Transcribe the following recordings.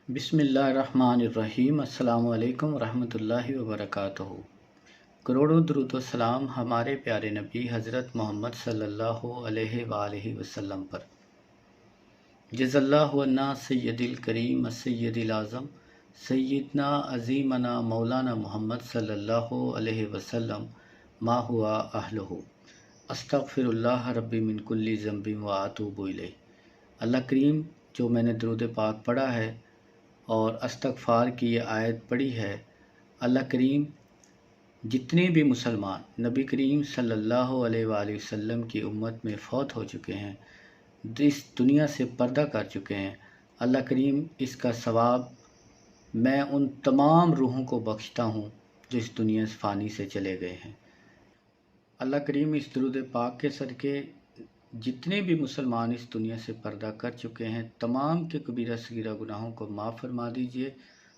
बिस्मिल्लाहिर्रहमानिर्रहीम। अस्सलामु अलैकुम रहमतुल्लाहि व बरकातुहू। करोड़ों दुरूद व सलाम हमारे प्यारे नबी हज़रत मोहम्मद सल्लल्लाहु अलैहि वसल्लम पर। जज़ल्लाहु अन्ना सय्यदिल करीम सय्यदिल आज़म सय्यदना अज़ीमना मौलाना मोहम्मद सल्लल्लाहु अलैहि वसल्लम मा हुआ अहलुहु। अस्तग़फिरुल्लाह रब्बी मिन कुल्ली ज़ंबिन व अतूबु इलैह। अल्लाह करीम, जो मैंने दुरूद पाक पढ़ा है और इस्तग़फ़ार की ये आयत पढ़ी है, अल्लाह करीम जितने भी मुसलमान नबी करीम सल्लल्लाहु अलैहि वसल्लम की उम्मत में फ़ौत हो चुके हैं, इस दुनिया से पर्दा कर चुके हैं, अल्लाह करीम इसका सवाब मैं उन तमाम रूहों को बख्शता हूँ जो इस दुनिया से फ़ानी से चले गए हैं। अल्लाह करीम इस दुरूद पाक के सदक़े जितने भी मुसलमान इस दुनिया से पर्दा कर चुके हैं, तमाम के कबीरा सगीरा गुनाहों को माफ़ फरमा दीजिए।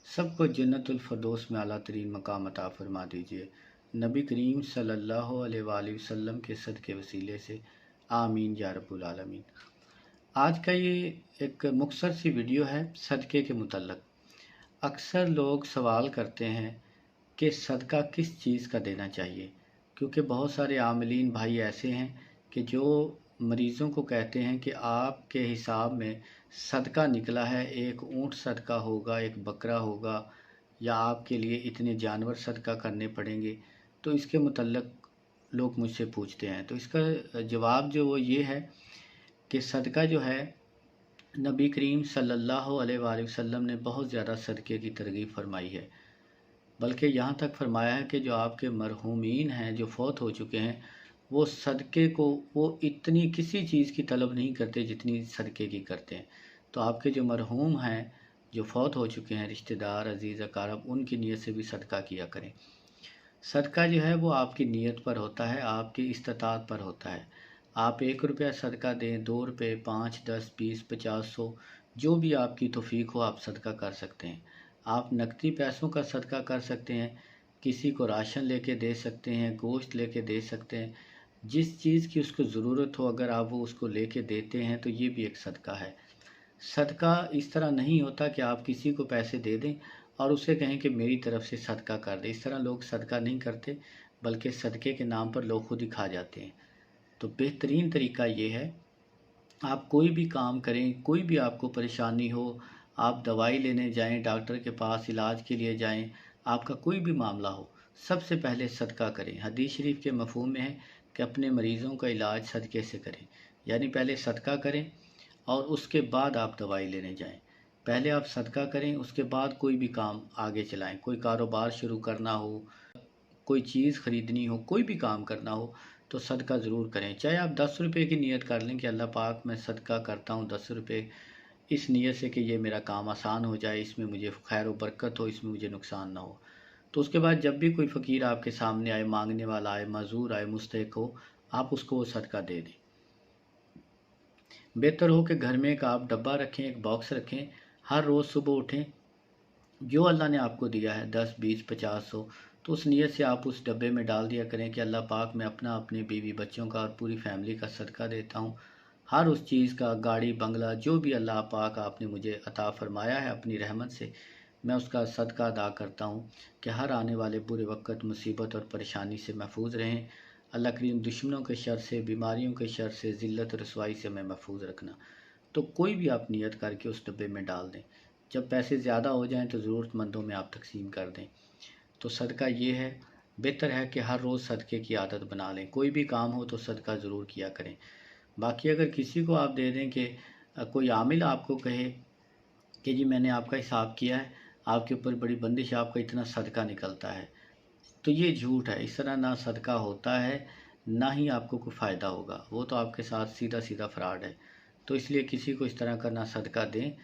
सबको जन्नतुल फ़िरदौस में आला तरीन मकाम अता फरमा दीजिए। नबी करीम सल्लल्लाहु अलैहि वसल्लम के सदक़े वसीले से आमीन या रब्बुल आलमीन। आज का ये एक मुख्तसर सी वीडियो है सदक़े के मुतल्लक़। अक्सर लोग सवाल करते हैं कि सदका किस चीज़ का देना चाहिए, क्योंकि बहुत सारे आमिलीन भाई ऐसे हैं कि जो मरीज़ों को कहते हैं कि आपके हिसाब में सदका निकला है, एक ऊँट सदका होगा, एक बकरा होगा, या आपके लिए इतने जानवर सदका करने पड़ेंगे। तो इसके मुतल्लक़ लोग मुझसे पूछते हैं, तो इसका जवाब जो वो ये है कि सदका जो है, नबी करीम सल्लल्लाहु अलैहि वसल्लम ने बहुत ज़्यादा सदक़े की तरग़ीब फरमाई है। बल्कि यहाँ तक फरमाया है कि जो आपके मरहूमीन हैं, जो फ़ौत हो चुके हैं, वो सदक़े को वो इतनी किसी चीज़ की तलब नहीं करते जितनी सदक़े की करते हैं। तो आपके जो मरहूम हैं, जो फ़ौत हो चुके हैं, रिश्तेदार अज़ीज़ अक़ारब, उनकी नीयत से भी सदका किया करें। सदका जो है वो आपकी नीयत पर होता है, आपकी इस्तिताअत पर होता है। आप 1 रुपया सदका दें, 2 रुपये, 5, 10, 20, 50, 100, जो भी आपकी तौफ़ीक हो आप सदका कर सकते हैं। आप नकदी पैसों का सदका कर सकते हैं, किसी को राशन लेके दे सकते हैं, गोश्त लेके दे सकते हैं। जिस चीज़ की उसको ज़रूरत हो, अगर आप वो उसको लेके देते हैं तो ये भी एक सदका है। सदका इस तरह नहीं होता कि आप किसी को पैसे दे दें और उसे कहें कि मेरी तरफ़ से सदका कर दे। इस तरह लोग सदका नहीं करते, बल्कि सदक़े के नाम पर लोग खुद ही खा जाते हैं। तो बेहतरीन तरीका ये है, आप कोई भी काम करें, कोई भी आपको परेशानी हो, आप दवाई लेने जाएँ, डॉक्टर के पास इलाज के लिए जाएँ, आपका कोई भी मामला हो, सबसे पहले सदका करें। हदीस शरीफ के मफ़हूम में है कि अपने मरीज़ों का इलाज सदक़े से करें, यानी पहले सदका करें और उसके बाद आप दवाई लेने जाएँ। पहले आप सदका करें, उसके बाद कोई भी काम आगे चलाएँ। कोई कारोबार शुरू करना हो, कोई चीज़ ख़रीदनी हो, कोई भी काम करना हो, तो सदका ज़रूर करें। चाहे आप 10 रुपये की नीयत कर लें कि अल्लाह पाक मैं सदका करता हूँ 10 रुपये, इस नीयत से कि ये मेरा काम आसान हो जाए, इसमें मुझे खैर व बरकत हो, इसमें मुझे नुकसान ना हो। तो उसके बाद जब भी कोई फ़कीर आपके सामने आए, मांगने वाला आए, माज़ूर आए, मुस्तहिक़ हो, आप उसको वो सदका दे दें। बेहतर हो कि घर में एक आप डब्बा रखें, एक बॉक्स रखें, हर रोज़ सुबह उठें, जो अल्लाह ने आपको दिया है 10, 20, 50, 100, तो उस नीयत से आप उस डब्बे में डाल दिया करें कि अल्लाह पाक मैं अपना, अपने बीवी बच्चों का और पूरी फैमिली का सदका देता हूँ। हर उस चीज़ का, गाड़ी बंगला, जो भी अल्लाह पाक आपने मुझे अता फ़रमाया है अपनी रहमत से, मैं उसका सदका अदा करता हूँ कि हर आने वाले बुरे वक़्त, मुसीबत और परेशानी से महफूज रहें। अल्लाह करीम दुश्मनों के शर से, बीमारियों के शर से, ज़िल्लत रसवाई से हमें महफूज रखना। तो कोई भी आप नियत करके उस डब्बे में डाल दें। जब पैसे ज़्यादा हो जाएँ तो ज़रूरतमंदों में आप तक़सीम कर दें। तो सदका ये है, बेहतर है कि हर रोज़ सदक़े की आदत बना लें। कोई भी काम हो तो सदका ज़रूर किया करें। बाकी अगर किसी को आप दे दें कि कोई आमिल आपको कहे कि जी मैंने आपका हिसाब किया है, आपके ऊपर बड़ी बंदिश है, आपका इतना सदका निकलता है, तो ये झूठ है। इस तरह ना सदका होता है, ना ही आपको कोई फ़ायदा होगा। वो तो आपके साथ सीधा-सीधा फ्रॉड है। तो इसलिए किसी को इस तरह का ना सदका दें,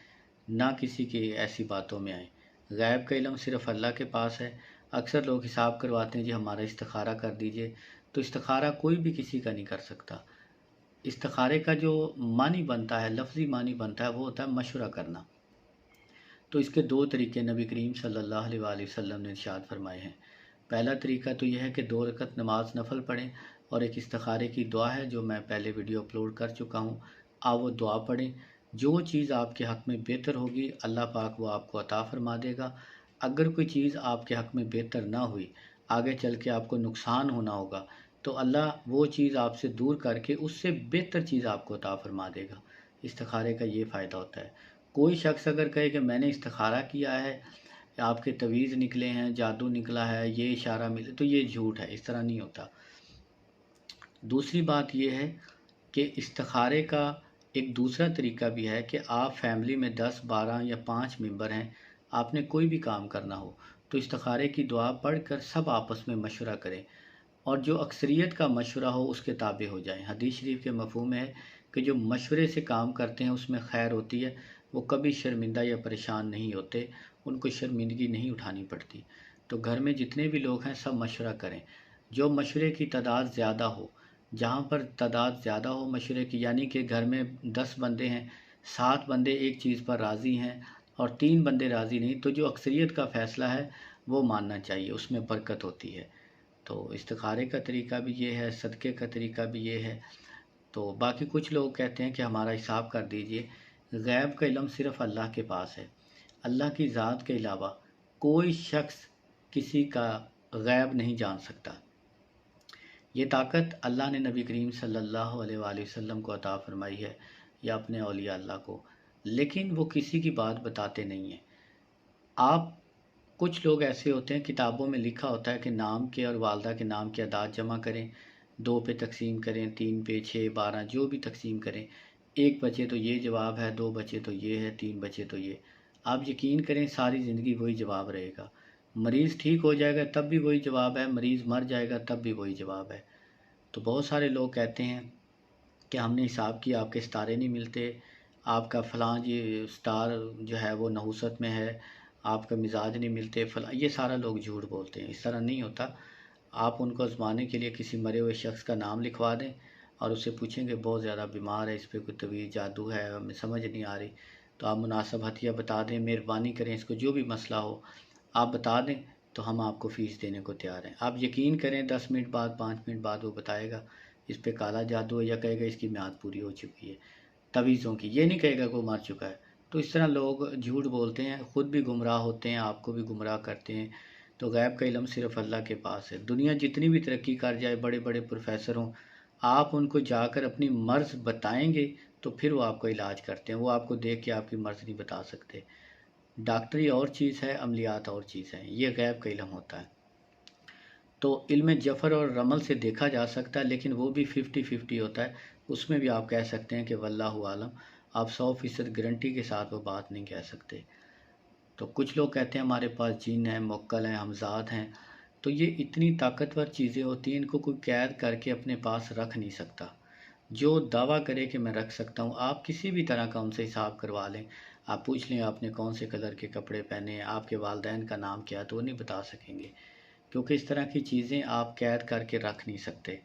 ना किसी की ऐसी बातों में आएँ। गैब का इल्म सिर्फ़ अल्लाह के पास है। अक्सर लोग हिसाब करवाते हैं, जी हमारा इस्तिखारा कर दीजिए, तो इस्तिखारा कोई भी किसी का नहीं कर सकता। इस्तिखारे का जो मानी बनता है, लफ्ज़ी मानी बनता है, वो होता है मशवरा करना। तो इसके 2 तरीके नबी करीम सल्लल्लाहु अलैहि वसल्लम ने इरशाद फरमाए हैं। पहला तरीका तो यह है कि 2 रकत नमाज नफ़ल पढ़ें, और एक इस्तिखारे की दुआ है जो मैं पहले वीडियो अपलोड कर चुका हूँ। आप वो दुआ पढ़ें, जो चीज़ आपके हक़ में बेहतर होगी अल्लाह पाक वो आपको अता फ़रमा देगा। अगर कोई चीज़ आपके हक़ में बेहतर ना हुई, आगे चल के आपको नुकसान होना होगा, तो अल्लाह वो चीज़ आपसे दूर करके उससे बेहतर चीज़ आपको अता फ़रमा देगा। इस्तिखारे का ये फ़ायदा होता है। कोई शख़्स अगर कहे कि मैंने इस्तिखारा किया है, आपके तवीज़ निकले हैं, जादू निकला है, ये इशारा मिले, तो ये झूठ है, इस तरह नहीं होता। दूसरी बात ये है कि इस्तिखारे का एक दूसरा तरीका भी है कि आप फैमिली में 10, 12 या 5 मेंबर हैं, आपने कोई भी काम करना हो, तो इस्तिखारे की दुआ पढ़कर सब आपस में मशवरा करें और जो अक्सरियत का मशवरा हो उसके ताबे हो जाएं। हदीस शरीफ के मफ़हूम है कि जो मशवरे से काम करते हैं उसमें खैर होती है, वो कभी शर्मिंदा या परेशान नहीं होते, उनको शर्मिंदगी नहीं उठानी पड़ती। तो घर में जितने भी लोग हैं सब मशवरा करें। जो मशवरे की तादाद ज़्यादा हो, जहाँ पर तादाद ज़्यादा हो मशवरे की, यानी कि घर में 10 बंदे हैं, 7 बंदे एक चीज़ पर राज़ी हैं और 3 बंदे राज़ी नहीं, तो जो अक्सरियत का फ़ैसला है वो मानना चाहिए, उसमें बरकत होती है। तो इस्तिखारे का तरीका भी ये है, सदक़े का तरीका भी ये है। तो बाकी कुछ लोग कहते हैं कि हमारा हिसाब कर दीजिए। गैब का इल्म सिर्फ़ अल्लाह के पास है। अल्लाह की ज़ात के अलावा कोई शख़्स किसी का गैब नहीं जान सकता। ये ताकत अल्लाह ने नबी करीम सल्लल्लाहु अलैहि वसल्लम को अता फ़रमाई है या अपने औलिया अल्लाह को, लेकिन वो किसी की बात बताते नहीं हैं। आप कुछ लोग ऐसे होते हैं, किताबों में लिखा होता है कि नाम के और वालदा के नाम के अदाद जमा करें, 2 पे तक़सीम करें, 3 पे, 6, 12 जो भी तक़सीम करें, 1 बचे तो ये जवाब है, 2 बचे तो ये है, 3 बचे तो ये। आप यकीन करें सारी ज़िंदगी वही जवाब रहेगा। मरीज़ ठीक हो जाएगा तब भी वही जवाब है, मरीज़ मर जाएगा तब भी वही जवाब है। तो बहुत सारे लोग कहते हैं कि हमने हिसाब किया आपके सितारे नहीं मिलते, आपका फ़लाँ जी स्टार जो है वो नहुसत में है, आपका मिजाज नहीं मिलते फ़लाँ, ये सारा लोग झूठ बोलते हैं। इस तरह नहीं होता। आप उनको आज़माने के लिए किसी मरे हुए शख़्स का नाम लिखवा दें और उससे पूछें कि बहुत ज़्यादा बीमार है, इस पे कोई तवीज़ जादू है, हमें समझ नहीं आ रही, तो आप मुनासिब हथिया बता दें, मेहरबानी करें, इसको जो भी मसला हो आप बता दें, तो हम आपको फ़ीस देने को तैयार हैं। आप यकीन करें 10 मिनट बाद, 5 मिनट बाद वो बताएगा इस पे काला जादू है, या कहेगा इसकी मियाद पूरी हो चुकी है तवीज़ों की, ये नहीं कहेगा कि वो मर चुका है। तो इस तरह लोग झूठ बोलते हैं, ख़ुद भी गुमराह होते हैं, आपको भी गुमराह करते हैं। तो गैब का इल्म सिर्फ़ अल्लाह के पास है। दुनिया जितनी भी तरक्की कर जाए, बड़े-बड़े प्रोफ़ेसर हों, आप उनको जाकर अपनी मर्ज़ बताएँगे तो फिर वो आपका इलाज करते हैं। वो आपको देख के आपकी मर्ज़ नहीं बता सकते। डॉक्टरी और चीज़ है, अमलियात और चीज़ है। ये गैब का इल्म होता है। तो इल्म जफ़र और रमल से देखा जा सकता है, लेकिन वो भी 50-50 होता है। उसमें भी आप कह सकते हैं कि वल्लाहु आलम, आप 100% गारंटी के साथ वो बात नहीं कह सकते। तो कुछ लोग कहते हैं हमारे पास जिन हैं, मुवक्किल हैं, हमज़ाद हैं, तो ये इतनी ताकतवर चीज़ें होती हैं, इनको कोई कैद करके अपने पास रख नहीं सकता। जो दावा करे कि मैं रख सकता हूँ, आप किसी भी तरह का उनसे हिसाब करवा लें। आप पूछ लें आपने कौन से कलर के कपड़े पहने हैं, आपके वालिदैन का नाम क्या है, तो वो नहीं बता सकेंगे। क्योंकि इस तरह की चीज़ें आप कैद करके रख नहीं सकते।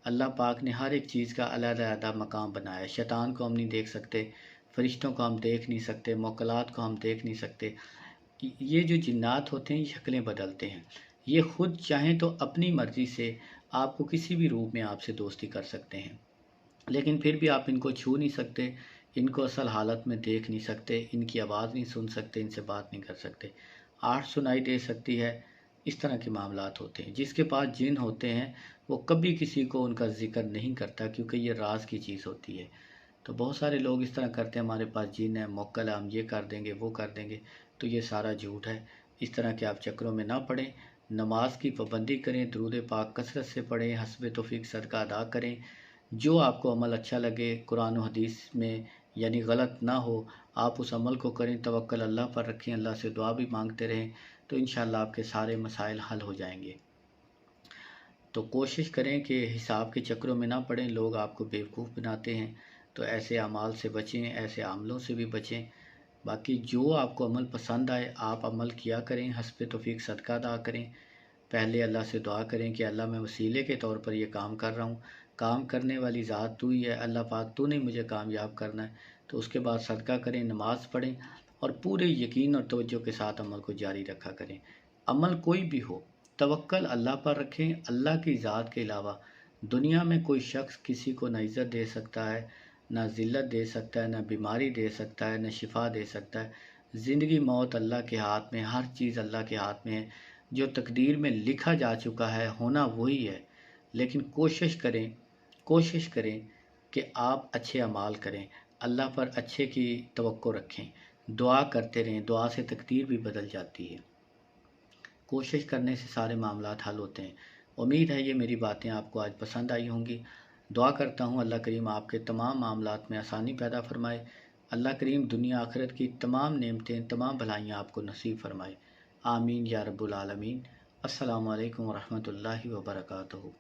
अल्लाह पाक ने हर एक चीज़ का अलग-अलग मकाम बनाया है। शैतान को हम नहीं देख सकते, फ़रिश्तों को हम देख नहीं सकते, मौकलात को हम देख नहीं सकते। ये जो जिन्नात होते हैं ये शक्लें बदलते हैं। ये ख़ुद चाहें तो अपनी मर्ज़ी से आपको किसी भी रूप में आपसे दोस्ती कर सकते हैं। लेकिन फिर भी आप इनको छू नहीं सकते, इनको असल हालत में देख नहीं सकते, इनकी आवाज़ नहीं सुन सकते, इनसे बात नहीं कर सकते। आहट सुनाई दे सकती है, इस तरह के मामलात होते हैं। जिसके पास जिन होते हैं वो कभी किसी को उनका ज़िक्र नहीं करता, क्योंकि ये राज़ की चीज़ होती है। तो बहुत सारे लोग इस तरह करते हैं, हमारे पास जिन है, मुवक्किल है, हम ये कर देंगे, वो कर देंगे, तो ये सारा झूठ है। इस तरह के आप चक्करों में ना पड़ें। नमाज की पाबंदी करें, दुरूद पाक कसरत से पढ़ें, हस्बे तौफीक सदका अदा करें। जो आपको अमल अच्छा लगे कुरान और हदीस में, यानी गलत ना हो, आप उस अमल को करें, तवक्कल अल्लाह पर रखें, अल्लाह से दुआ भी मांगते रहें, तो इंशाअल्लाह आपके सारे मसाइल हल हो जाएंगे। तो कोशिश करें कि हिसाब के चक्करों में ना पड़ें। लोग आपको बेवकूफ़ बनाते हैं, तो ऐसे अमाल से बचें, ऐसे अमलों से भी बचें। बाकी जो आपको अमल पसंद आए आप अमल किया करें, हस्बे तौफीक सदका अदा करें। पहले अल्लाह से दुआ करें कि अल्लाह मैं वसीले के तौर पर ये काम कर रहा हूँ, काम करने वाली ज़ात तू ही है, अल्लाह पाक तूने मुझे कामयाब करना है। तो उसके बाद सदका करें, नमाज़ पढ़ें और पूरे यकीन और तवज्जो के साथ अमल को जारी रखा करें। अमल कोई भी हो, तवक्कल अल्लाह पर रखें। अल्लाह की ज़ात के अलावा दुनिया में कोई शख्स किसी को ना इज़्ज़त दे सकता है, ना ज़िल्लत दे सकता है, ना बीमारी दे सकता है, ना शिफा दे सकता है। ज़िंदगी मौत अल्लाह के हाथ में, हर चीज़ अल्लाह के हाथ में है। जो तकदीर में लिखा जा चुका है होना वही है। लेकिन कोशिश करें कि आप अच्छे अमाल करें, अल्लाह पर अच्छे की तवक्को रखें, दुआ करते रहें, दुआ से तकदीर भी बदल जाती है। कोशिश करने से सारे मामलात हल होते हैं। उम्मीद है ये मेरी बातें आपको आज पसंद आई होंगी। दुआ करता हूँ अल्लाह करीम आपके तमाम मामलात में आसानी पैदा फ़रमाए। अल्लाह करीम दुनिया आखिरत की तमाम नेमतें, तमाम भलाइयाँ आपको नसीब फ़रमाए। आमीन या रब्बुल आलमीन। अस्सलामु अलैकुम व रहमतुल्लाहि व बरकातुहू।